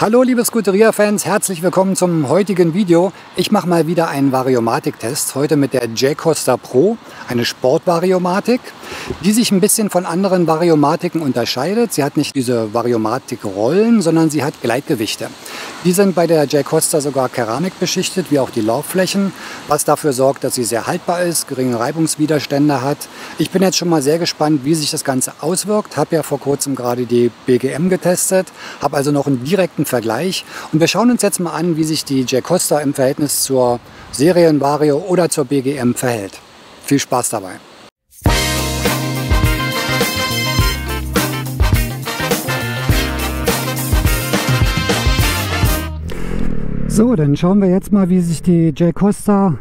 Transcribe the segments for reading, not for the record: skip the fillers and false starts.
Hallo liebe Scuderia-Fans, herzlich willkommen zum heutigen Video. Ich mache mal wieder einen Variomatik-Test, heute mit der Jaycosta Pro, eine Sportvariomatik, die sich ein bisschen von anderen Variomatiken unterscheidet. Sie hat nicht diese Variomatik-Rollen, sondern sie hat Gleitgewichte. Die sind bei der Jaycosta sogar keramikbeschichtet, wie auch die Laufflächen, was dafür sorgt, dass sie sehr haltbar ist, geringe Reibungswiderstände hat. Ich bin jetzt schon mal sehr gespannt, wie sich das Ganze auswirkt. Habe ja vor kurzem gerade die BGM getestet, habe also noch einen direkten Vergleich. Und wir schauen uns jetzt mal an, wie sich die Jaycosta im Verhältnis zur Serienvario oder zur BGM verhält. Viel Spaß dabei! So, dann schauen wir jetzt mal, wie sich die Jaycosta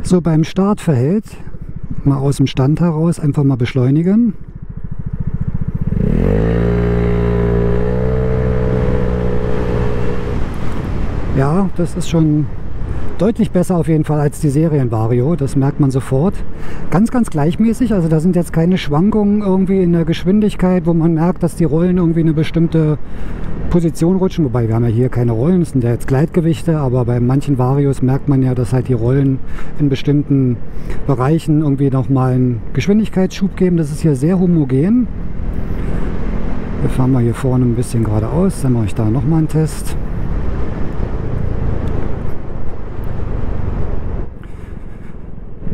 so beim Start verhält. Mal aus dem Stand heraus einfach mal beschleunigen. Ja, das ist schon deutlich besser auf jeden Fall als die Serienvario, das merkt man sofort. Ganz gleichmäßig, also da sind jetzt keine Schwankungen irgendwie in der Geschwindigkeit, wo man merkt, dass die Rollen irgendwie eine bestimmte Position rutschen. Wobei wir haben ja hier keine Rollen, das sind ja jetzt Gleitgewichte, aber bei manchen Varios merkt man ja, dass halt die Rollen in bestimmten Bereichen irgendwie nochmal einen Geschwindigkeitsschub geben. Das ist hier sehr homogen. Wir fahren mal hier vorne ein bisschen geradeaus, dann mache ich da nochmal einen Test.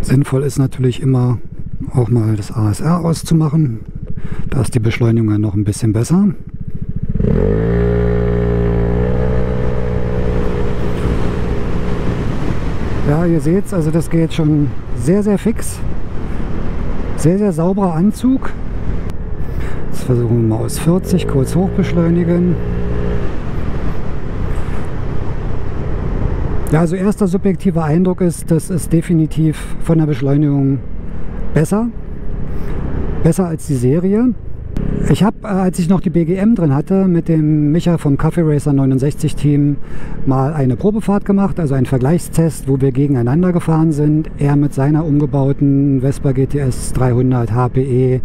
Sinnvoll ist natürlich immer auch mal das ASR auszumachen. Da ist die Beschleunigung ja noch ein bisschen besser. Ja, ihr seht es, also das geht schon sehr fix. Sehr sauberer Anzug. Jetzt versuchen wir mal aus 40 kurz hoch beschleunigen. Ja, also erster subjektiver Eindruck ist, das ist definitiv von der Beschleunigung besser als die Serie. Ich habe, als ich noch die BGM drin hatte, mit dem Micha vom Coffee Racer 69 Team mal eine Probefahrt gemacht, also einen Vergleichstest, wo wir gegeneinander gefahren sind. Er mit seiner umgebauten Vespa GTS 300 HPE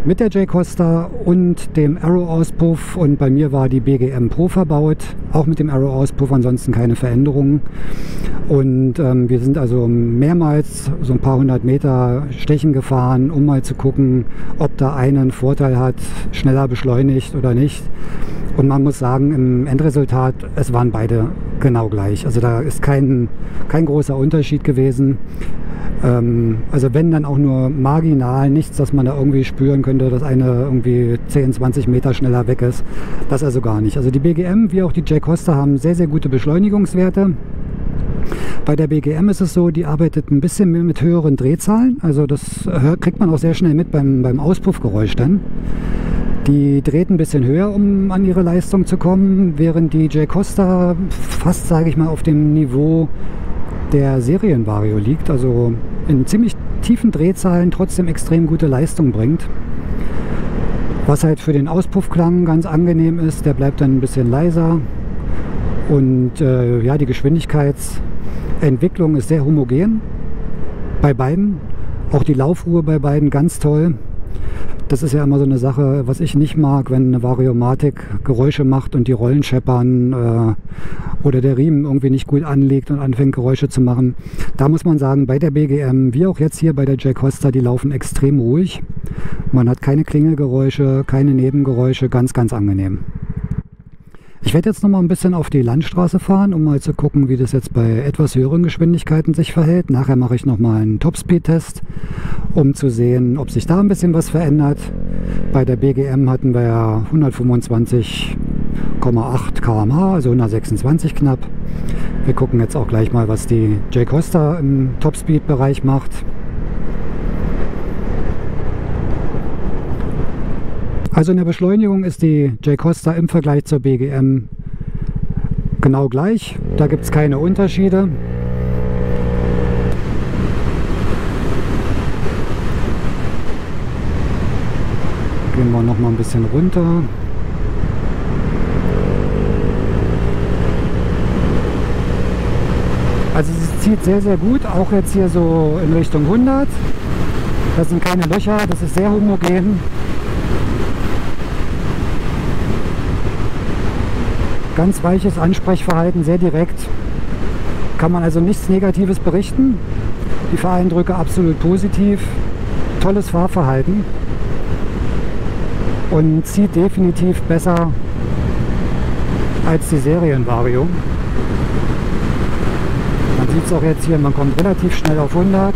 mit der Jaycosta und dem Aero-Auspuff, und bei mir war die BGM Pro verbaut, auch mit dem Aero-Auspuff, ansonsten keine Veränderungen. Und wir sind also mehrmals so ein paar hundert Meter Stechen gefahren, um mal zu gucken, ob da einen Vorteil hat, schneller beschleunigt oder nicht. Und man muss sagen, im Endresultat, es waren beide genau gleich. Also da ist kein großer Unterschied gewesen. Also wenn, dann auch nur marginal, nichts, dass man da irgendwie spüren könnte, dass eine irgendwie 10, 20 Meter schneller weg ist. Das also gar nicht. Also die BGM wie auch die Jaycosta haben sehr gute Beschleunigungswerte. Bei der BGM ist es so, die arbeitet ein bisschen mehr mit höheren Drehzahlen. Also das kriegt man auch sehr schnell mit beim Auspuffgeräusch dann. Die dreht ein bisschen höher, um an ihre Leistung zu kommen, während die Jaycosta fast, sage ich mal, auf dem Niveau der Serienvario liegt. Also in ziemlich tiefen Drehzahlen trotzdem extrem gute Leistung bringt. Was halt für den Auspuffklang ganz angenehm ist, der bleibt dann ein bisschen leiser. Und ja, die Geschwindigkeitsentwicklung ist sehr homogen bei beiden. Auch die Laufruhe bei beiden ganz toll. Das ist ja immer so eine Sache, was ich nicht mag, wenn eine Variomatik Geräusche macht und die Rollen scheppern oder der Riemen irgendwie nicht gut anliegt und anfängt Geräusche zu machen. Da muss man sagen, bei der BGM, wie auch jetzt hier bei der Jaycosta, die laufen extrem ruhig. Man hat keine Klingelgeräusche, keine Nebengeräusche, ganz angenehm. Ich werde jetzt noch mal ein bisschen auf die Landstraße fahren, um mal zu gucken, wie das jetzt bei etwas höheren Geschwindigkeiten sich verhält. Nachher mache ich noch mal einen Topspeed-Test, um zu sehen, ob sich da ein bisschen was verändert. Bei der BGM hatten wir ja 125,8 km/h, also 126 knapp. Wir gucken jetzt auch gleich mal, was die Jaycosta im Topspeed-Bereich macht. Also in der Beschleunigung ist die Jaycosta im Vergleich zur BGM genau gleich. Da gibt es keine Unterschiede. Gehen wir noch mal ein bisschen runter. Also es zieht sehr gut, auch jetzt hier so in Richtung 100. Das sind keine Löcher, das ist sehr homogen. Ganz weiches Ansprechverhalten, sehr direkt. Kann man also nichts Negatives berichten. Die Fahreindrücke absolut positiv. Tolles Fahrverhalten. Und zieht definitiv besser als die Serienvario. Man sieht es auch jetzt hier, man kommt relativ schnell auf 100.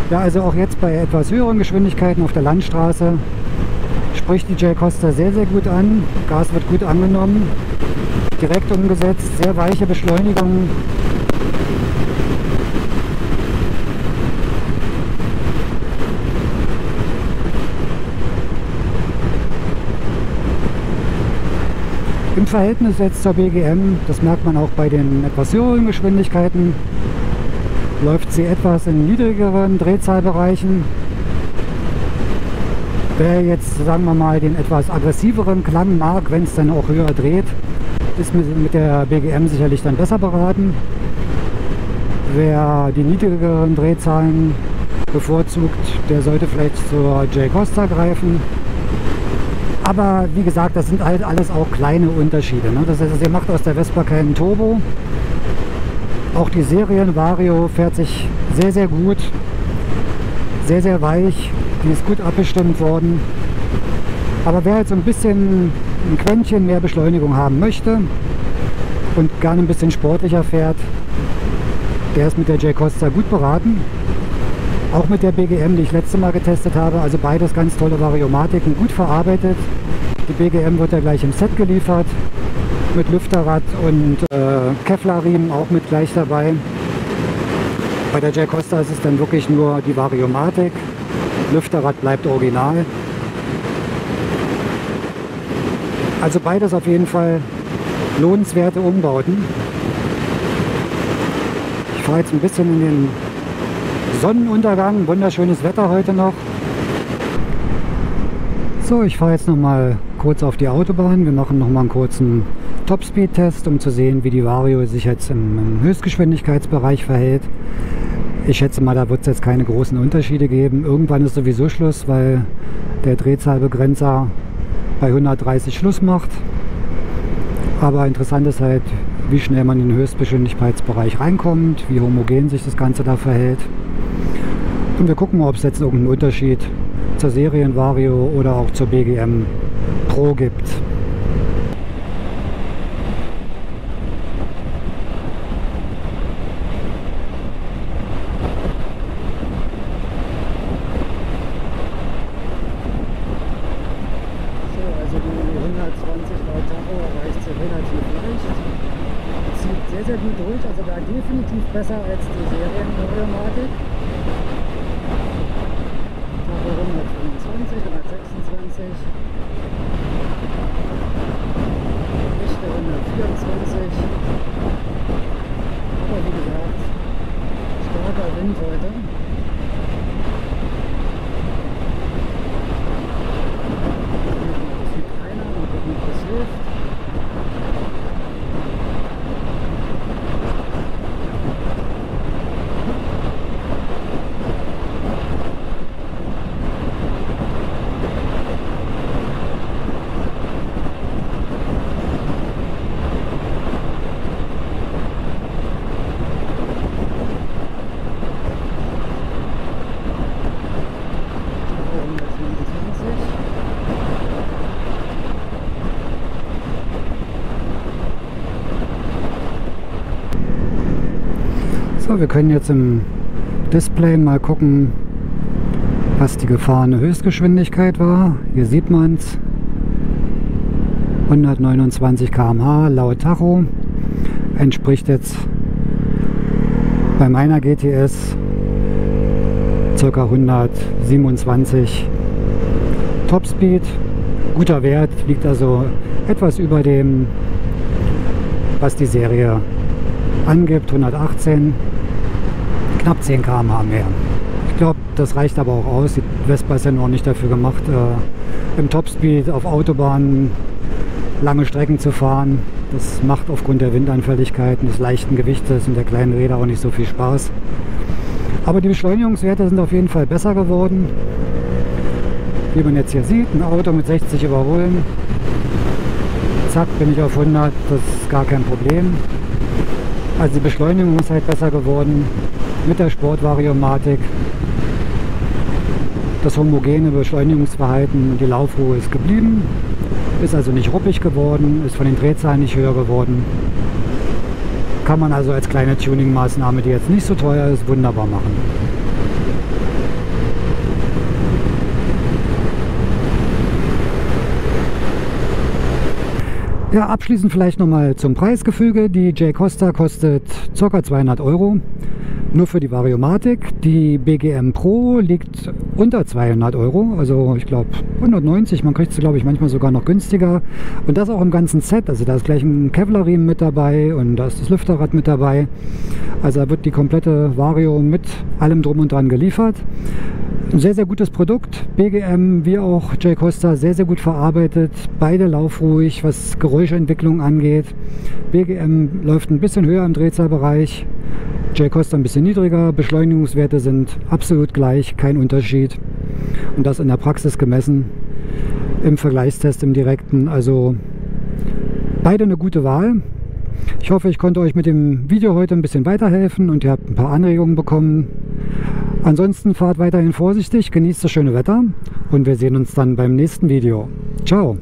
Ja, also auch jetzt bei etwas höheren Geschwindigkeiten auf der Landstraße spricht die Jaycosta sehr, sehr gut an. Gas wird gut angenommen, direkt umgesetzt, sehr weiche Beschleunigung. Im Verhältnis jetzt zur BGM, das merkt man auch bei den etwas höheren Geschwindigkeiten, läuft sie etwas in niedrigeren Drehzahlbereichen. Wer jetzt, sagen wir mal, den etwas aggressiveren Klang mag, wenn es dann auch höher dreht, ist mit der BGM sicherlich dann besser beraten. Wer die niedrigeren Drehzahlen bevorzugt, der sollte vielleicht zur Jaycosta greifen. Aber wie gesagt, das sind halt alles auch kleine Unterschiede. Ne? Das heißt, ihr macht aus der Vespa keinen Turbo. Auch die Serienvario fährt sich sehr, sehr gut. Sehr, sehr weich. Die ist gut abgestimmt worden. Aber wer jetzt so ein bisschen ein Quäntchen mehr Beschleunigung haben möchte und gerne ein bisschen sportlicher fährt, der ist mit der Jaycosta gut beraten. Auch mit der BGM, die ich letztes Mal getestet habe. Also beides ganz tolle Variomatiken, gut verarbeitet. Die BGM wird ja gleich im Set geliefert. Mit Lüfterrad und Kevlar-Riemen auch mit gleich dabei. Bei der Jaycosta ist es dann wirklich nur die Variomatik. Lüfterrad bleibt original. Also beides auf jeden Fall lohnenswerte Umbauten. Ich fahre jetzt ein bisschen in den Sonnenuntergang, wunderschönes Wetter heute noch. So, ich fahre jetzt noch mal kurz auf die Autobahn. Wir machen noch mal einen kurzen Topspeed-Test, um zu sehen, wie die Vario sich jetzt im Höchstgeschwindigkeitsbereich verhält. Ich schätze mal, da wird es jetzt keine großen Unterschiede geben. Irgendwann ist sowieso Schluss, weil der Drehzahlbegrenzer bei 130 Schluss macht. Aber interessant ist halt, wie schnell man in den Höchstgeschwindigkeitsbereich reinkommt, wie homogen sich das Ganze da verhält. Und wir gucken mal, ob es jetzt irgendeinen Unterschied zur Serienvario oder auch zur BGM Pro gibt. So, also die 120 laut Tacho erreicht sie relativ leicht. Zieht sehr, sehr gut durch, also da definitiv besser als die Serienvariomatik. 125, 126, Richter 124, aber wie gesagt, starker Wind heute. Das sieht keiner, mal gucken, ob das hilft. So, wir können jetzt im Display mal gucken, was die gefahrene Höchstgeschwindigkeit war. Hier sieht man es. 129 km/h laut Tacho. Entspricht jetzt bei meiner GTS ca. 127 Topspeed. Guter Wert, liegt also etwas über dem, was die Serie angibt, 118. Knapp 10 km/h mehr. Ich glaube, das reicht aber auch aus. Die Vespa ist ja noch nicht dafür gemacht, im Topspeed auf Autobahnen lange Strecken zu fahren. Das macht aufgrund der Windanfälligkeiten, des leichten Gewichtes und der kleinen Räder auch nicht so viel Spaß. Aber die Beschleunigungswerte sind auf jeden Fall besser geworden. Wie man jetzt hier sieht, ein Auto mit 60 überholen. Zack, bin ich auf 100, das ist gar kein Problem. Also die Beschleunigung ist halt besser geworden mit der Sportvariomatik. Das homogene Beschleunigungsverhalten und die Laufruhe ist geblieben. Ist also nicht ruppig geworden, ist von den Drehzahlen nicht höher geworden. Kann man also als kleine Tuning-Maßnahme, die jetzt nicht so teuer ist, wunderbar machen. Ja, abschließend vielleicht nochmal zum Preisgefüge. Die Jaycosta kostet ca. 200 €, nur für die Variomatik. Die BGM Pro liegt unter 200 €, also ich glaube 190, man kriegt sie glaube ich manchmal sogar noch günstiger. Und das auch im ganzen Set, also da ist gleich ein Kevlar-Riemen mit dabei und da ist das Lüfterrad mit dabei. Also da wird die komplette Vario mit allem drum und dran geliefert. Ein sehr, sehr gutes Produkt. BGM wie auch Jaycosta sehr, sehr gut verarbeitet. Beide laufruhig, was Geräuschentwicklung angeht. BGM läuft ein bisschen höher im Drehzahlbereich. Jaycosta ein bisschen niedriger. Beschleunigungswerte sind absolut gleich, kein Unterschied. Und das in der Praxis gemessen. Im Vergleichstest, im direkten. Also beide eine gute Wahl. Ich hoffe, ich konnte euch mit dem Video heute ein bisschen weiterhelfen und ihr habt ein paar Anregungen bekommen. Ansonsten fahrt weiterhin vorsichtig, genießt das schöne Wetter und wir sehen uns dann beim nächsten Video. Ciao!